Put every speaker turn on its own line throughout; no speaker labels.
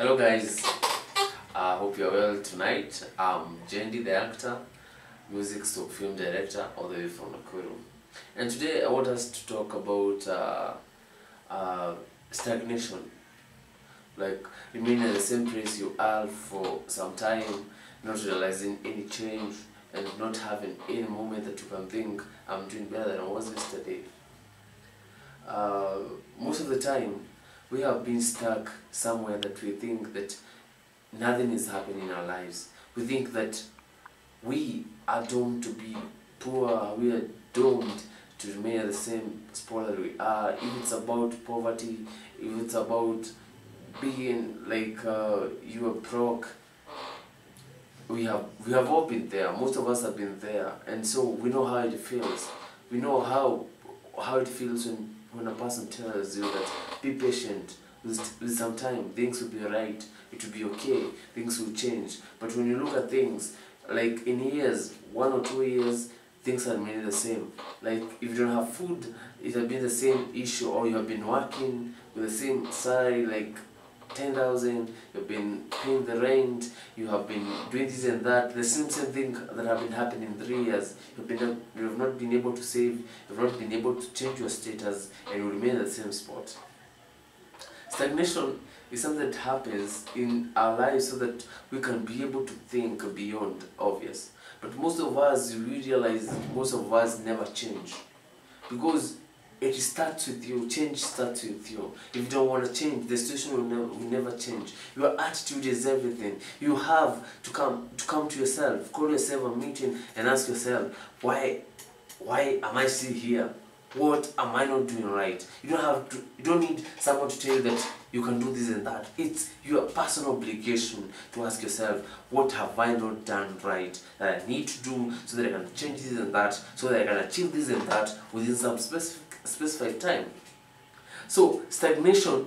Hello guys, I hope you're well tonight. I'm Jendi, the actor, music stroke film director, all the way from Nakuru. And today I want us to talk about stagnation. Like remaining at the same place you are for some time, not realizing any change, and not having any moment that you can think, I'm doing better than I was yesterday. Most of the time, we have been stuck somewhere that we think that nothing is happening in our lives. We think that we are doomed to be poor, we are doomed to remain at the same spot that we are. If it's about poverty, if it's about being like you are broke, we have all been there. Most of us have been there, and so we know how it feels. We know how it feels when a person tells you that be patient, with some time things will be right, it will be okay, things will change. But when you look at things, like in years, 1 or 2 years, things are remaining the same. Like if you don't have food, it has been the same issue, or you have been working with the same salary, like 10,000, you've been paying the rent, you have been doing this and that, the same thing that have been happening in 3 years. You have not been able to save, you have not been able to change your status, and you remain at the same spot. Stagnation is something that happens in our lives so that we can be able to think beyond obvious. But most of us, we realize most of us never change, because it starts with you. Change starts with you. If you don't want to change, the situation will never change. Your attitude is everything. You have to come to yourself, call yourself a meeting, and ask yourself, why am I still here? What am I not doing right? You don't need someone to tell you that you can do this and that. It's your personal obligation to ask yourself, what have I not done right that I need to do so that I can change this and that, so that I can achieve this and that within some specific time. So stagnation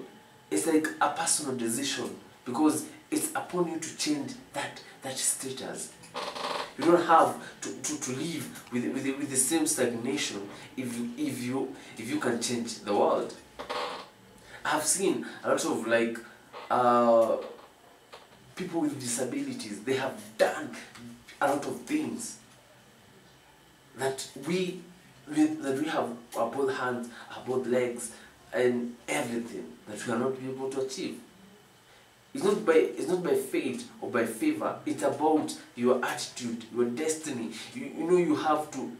is like a personal decision, because it's upon you to change that status. You don't have to live with the same stagnation if you can change the world. I've seen a lot of like people with disabilities. They have done a lot of things that we have our both hands, our both legs, and everything that we are not able to achieve. It's not by fate or by favor. It's about your attitude, your destiny. You know, you have to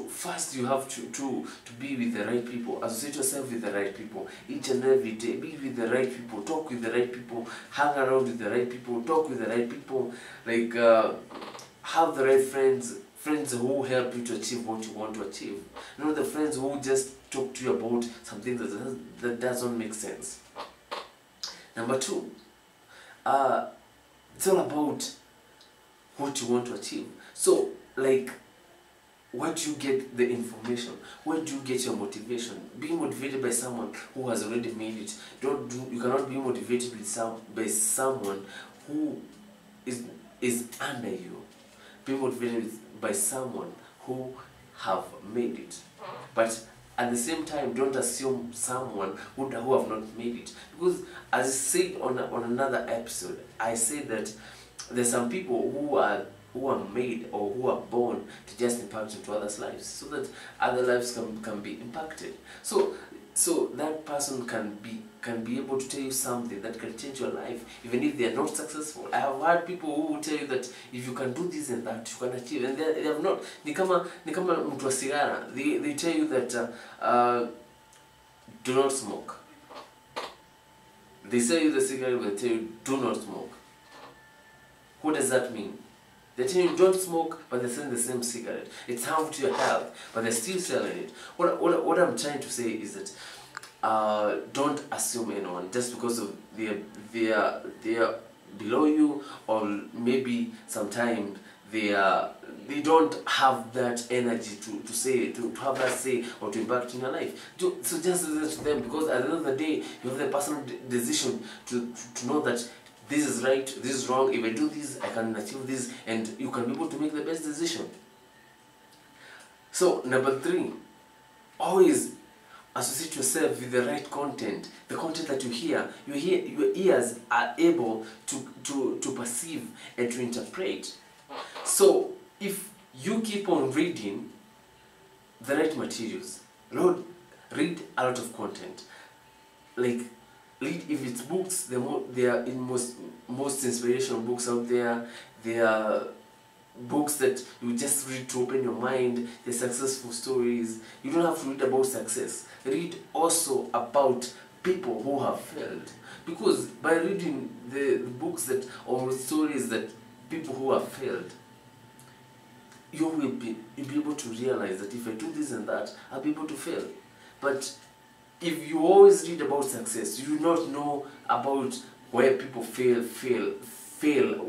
first you have to be with the right people, associate yourself with the right people each and every day. Be with the right people, talk with the right people, hang around with the right people, talk with the right people, like have the right friends who help you to achieve what you want to achieve. Not the friends who just talk to you about something that doesn't make sense. Number 2, it's all about what you want to achieve. So, like, where do you get the information? Where do you get your motivation? Being motivated by someone who has already made it. You cannot be motivated by someone who is under you. Be motivated by someone who have made it. But at the same time, don't assume someone who have not made it. Because as I said on another episode, I said that there's some people who are made or who are born to just impact into others' lives, so that other lives can be impacted. So that person can be able to tell you something that can change your life, even if they are not successful. I have heard people who will tell you that if you can do this and that, you can achieve, and they have not. Ni kama mtu wa sigara. They tell you that do not smoke. They sell you the cigarette, but they tell you do not smoke. What does that mean? They tell you don't smoke, but they're selling the same cigarette. It's harmful to your health, but they're still selling it. What I'm trying to say is that don't assume anyone just because of they are below you, or maybe sometimes they don't have that energy to have that say or to impact in your life. So just listen to them, because at the end of the day, you have the personal decision to know that this is right, this is wrong. If I do this, I can achieve this, and you can be able to make the best decision. So number 3, always associate yourself with the right content, the content that you hear. Your ears are able to perceive and to interpret. So if you keep on reading the right materials, read a lot of content. Like, read, if it's books, they are in most inspirational books out there. They are books that you just read to open your mind. The successful stories. You don't have to read about success. Read also about people who have failed, because by reading the books that, or stories that people who have failed, you'll be able to realize that if I do this and that, I'll be able to fail. But if you always read about success, you do not know about where people fail,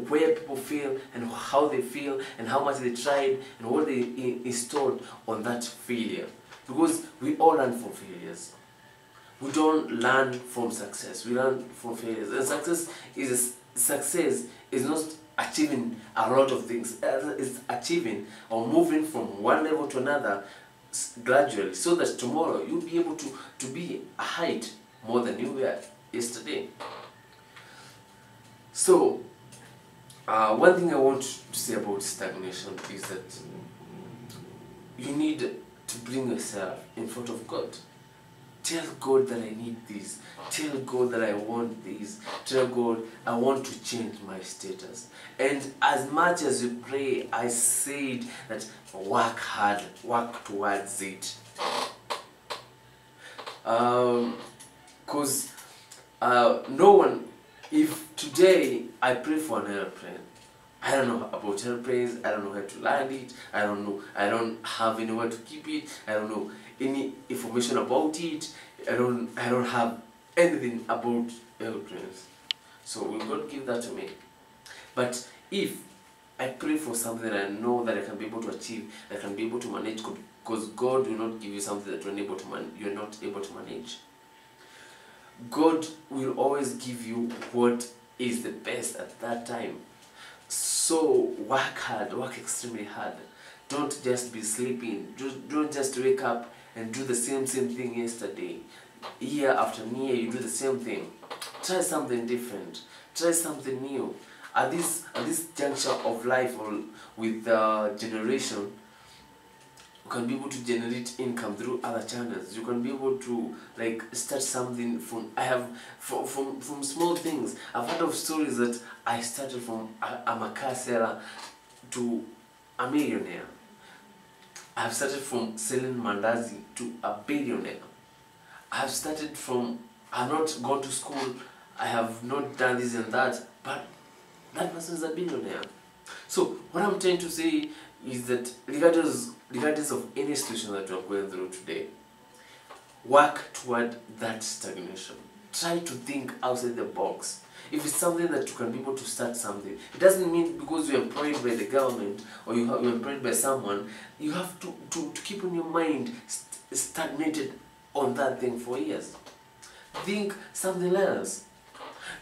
where people fail and how they fail and how much they tried and what they installed on that failure. Because we all learn from failures. We don't learn from success. We learn from failures. And success is not achieving a lot of things. It's achieving or moving from one level to another gradually, so that tomorrow you'll be able to be a height more than you were yesterday. So one thing I want to say about stagnation is that you need to bring yourself in front of God. Tell God that I need this. Tell God that I want this. Tell God I want to change my status. And as much as you pray, I said that work hard, work towards it. Because no one, if today I pray for an airplane, I don't know about airplanes, I don't know how to land it, I don't have anywhere to keep it, I don't know any information about it, I don't have anything about airplanes. So will God give that to me? But if I pray for something that I know that I can be able to achieve, that I can be able to manage, because God will not give you something that you're not able to manage. God will always give you what is the best at that time. So work hard, work extremely hard. Don't just be sleeping. Don't just wake up and do the same thing yesterday. Year after year, you do the same thing. Try something different. Try something new. At this juncture of life, or with generation, you can be able to generate income through other channels. You can be able to start something from small things. I've heard of stories that I started from I'm a car seller to a millionaire. I've started from selling mandazi to a billionaire. I've started from, I've not gone to school, I have not done this and that, but that person is a billionaire. So what I'm trying to say is that regardless of any situation that you are going through today, work toward that stagnation. Try to think outside the box. If it's something that you can be able to start something, it doesn't mean because you're employed by the government or you're employed by someone, you have to keep on your mind stagnated on that thing for years. Think something else.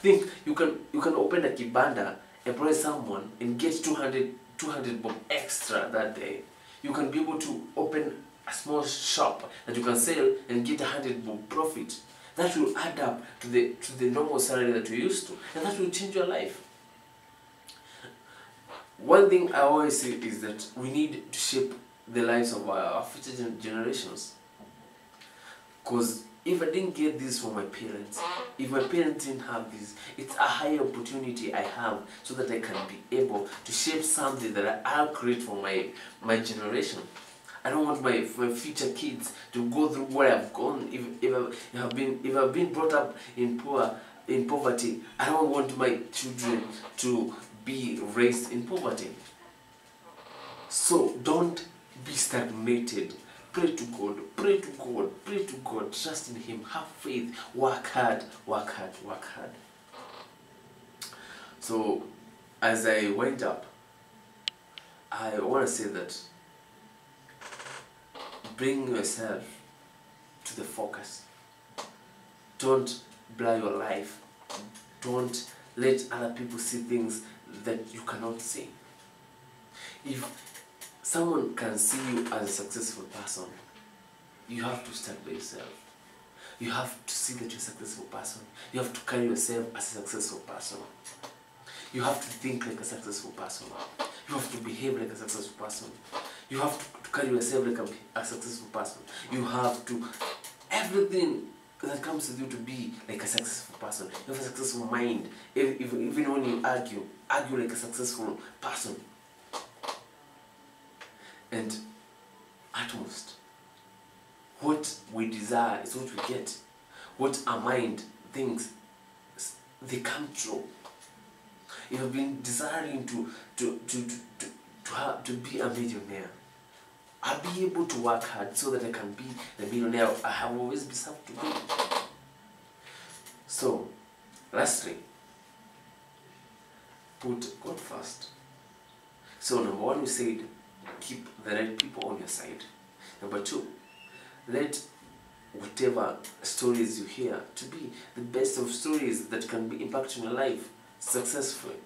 Think you can open a kibanda, employ someone and get 200 bob extra that day. You can be able to open a small shop that you can sell and get 100 bob profit. That will add up to the normal salary that you used to, and that will change your life. One thing I always say is that we need to shape the lives of our future generations. Because if I didn't get this from my parents, if my parents didn't have this, it's a higher opportunity I have so that I can be able to shape something that I'll create for my generation. I don't want my future kids to go through what I've gone. If I've been brought up in poverty, I don't want my children to be raised in poverty. So don't be stagnated. Pray to God, pray to God, pray to God, trust in Him, have faith, work hard, work hard, work hard. So, as I wind up, I want to say that bring yourself to the focus. Don't blur your life. Don't let other people see things that you cannot see. If someone can see you as a successful person, you have to start by yourself. You have to see that you're a successful person. You have to carry yourself as a successful person. You have to think like a successful person. You have to behave like a successful person. You have to carry yourself like a successful person. You have to, everything that comes with you to be like a successful person. You have a successful mind. Even when you argue like a successful person. And at most, what we desire is what we get. What our mind thinks, they come true. If you've been desiring to be a millionaire, I'll be able to work hard so that I can be the millionaire I have always been served to be. So, lastly, put God first. So number one, we said, keep the right people on your side. Number two, let whatever stories you hear to be the best of stories that can be impacting your life successfully.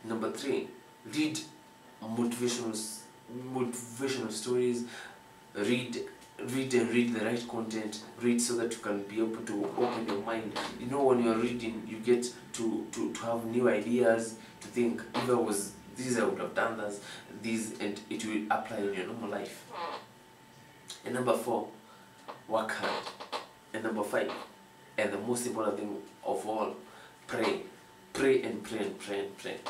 Number three, read motivational stories. Read the right content. Read so that you can be able to open your mind. You know, when you're reading, you get to have new ideas, to think, if I was this, I would have done this, and it will apply in your normal life. And number four, work hard. And number five, and the most important thing of all, pray. Pray and pray and pray and pray.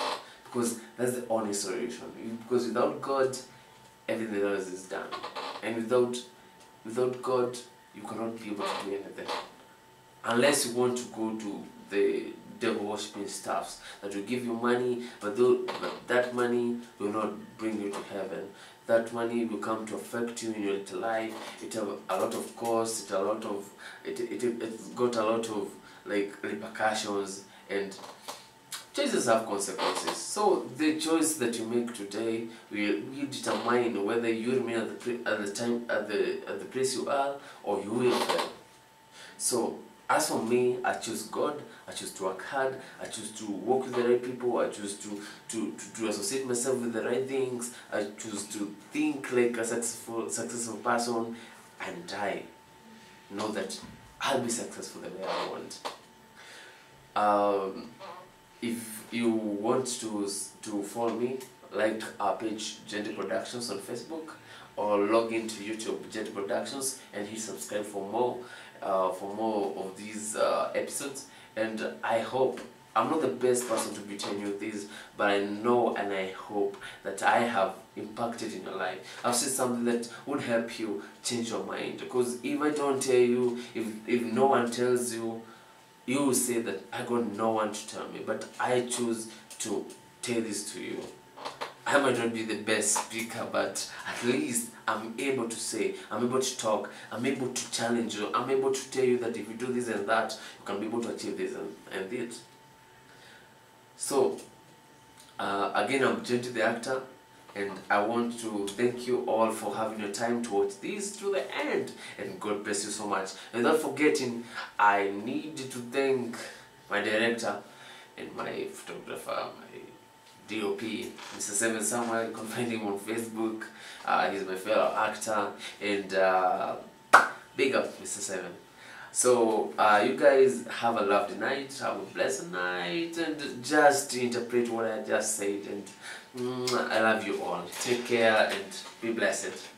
Because that's the only solution. Because without God, everything else is done. And without God, you cannot be able to do anything. Unless you want to go to the devil worshipping stuffs that will give you money, but that money will not bring you to heaven. That money will come to affect you in your little life. It have a lot of costs. It's got a lot of like repercussions, and choices have consequences. So the choice that you make today will determine whether you remain at the place you are, or you will fail. So as for me, I choose God. I choose to work hard. I choose to work with the right people. I choose to associate myself with the right things. I choose to think like a successful person, and I know that I'll be successful the way I want. If you want to follow me, like our page Gentle Productions on Facebook, or log into YouTube Gentle Productions and hit subscribe for more of these episodes. And I hope, I'm not the best person to be telling you this, but I know and I hope that I have impacted in your life. I've said something that would help you change your mind. Because if I don't tell you, if no one tells you, you will say that I got no one to tell me. But I choose to tell this to you. I might not be the best speaker, but at least I'm able to say, I'm able to talk, I'm able to challenge you, I'm able to tell you that if you do this and that, you can be able to achieve this and this. So, again, I'm Gentle the actor, and I want to thank you all for having your time to watch this to the end, and God bless you so much. And without forgetting, I need to thank my director and my photographer, my DOP, Mr. Seven Samuel. You can find him on Facebook. He's my fellow actor, and big up Mr. Seven. So you guys have a lovely night, have a blessed night, and just interpret what I just said, and I love you all. Take care and be blessed.